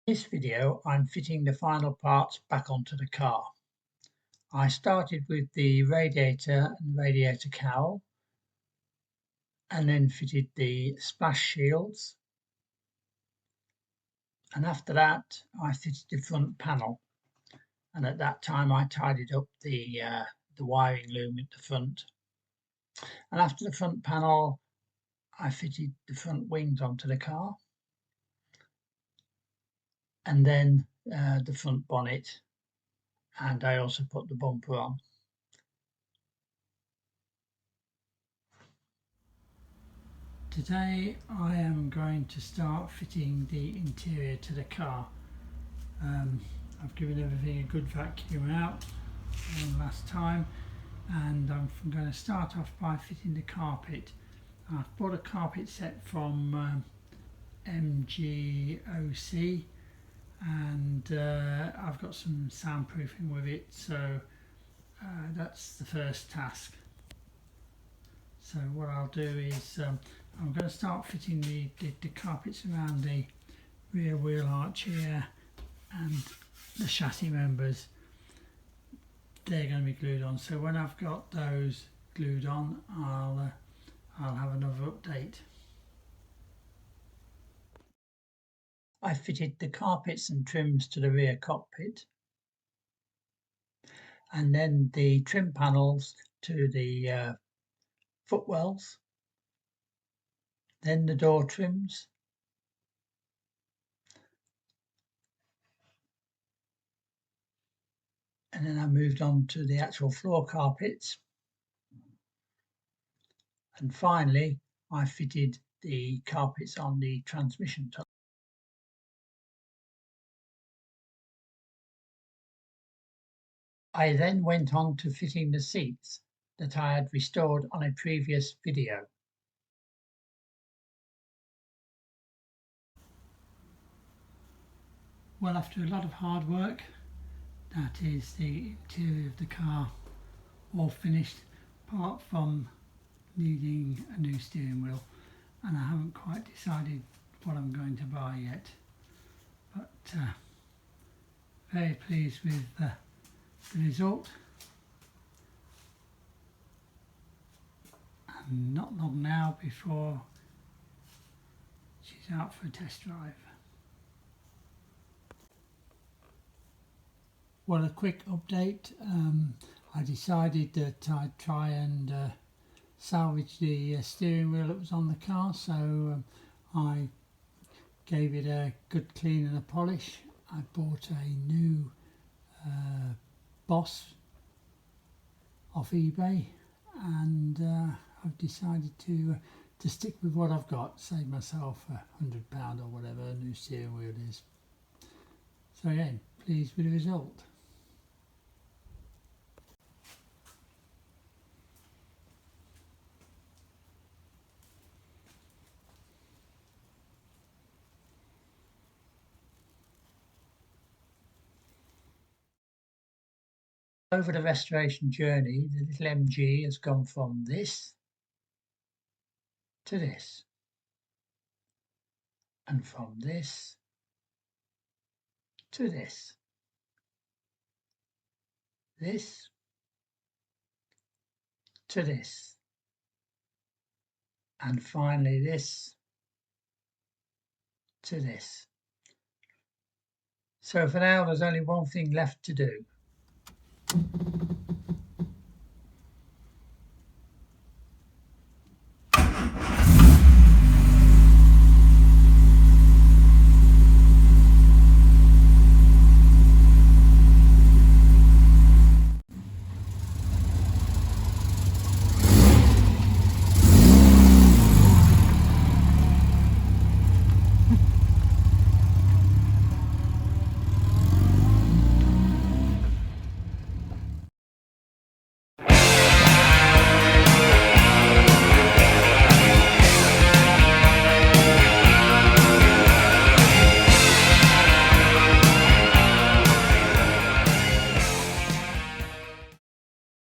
In this video, I'm fitting the final parts back onto the car. I started with the radiator and radiator cowl, and then fitted the splash shields. And after that, I fitted the front panel. And at that time, I tidied up the wiring loom at the front. And after the front panel, I fitted the front wings onto the car, and then the front bonnet, and I also put the bumper on. Today I am going to start fitting the interior to the car. I've given everything a good vacuum out last time, and I'm going to start off by fitting the carpet. I've bought a carpet set from MGOC, and I've got some soundproofing with it, so that's the first task. So what I'll do is I'm going to start fitting the carpets around the rear wheel arch here and the chassis members. They're going to be glued on, so when I've got those glued on, I'll have another update. I fitted the carpets and trims to the rear cockpit, and then the trim panels to the footwells, then the door trims, and then I moved on to the actual floor carpets, and finally I fitted the carpets on the transmission tunnel. I then went on to fitting the seats that I had restored on a previous video. Well, after a lot of hard work, that is the interior of the car all finished, apart from needing a new steering wheel, and I haven't quite decided what I'm going to buy yet, but very pleased with the result. And not long now before she's out for a test drive. Well, a quick update. I decided that I'd try and salvage the steering wheel that was on the car, so I gave it a good clean and a polish. I bought a new Boss off eBay, and I've decided to stick with what I've got, save myself £100 or whatever a new steering wheel is. So again, pleased with the result. Over the restoration journey, the little MG has gone from this to this, and from this to this, this to this, and finally this to this. So for now, there's only one thing left to do.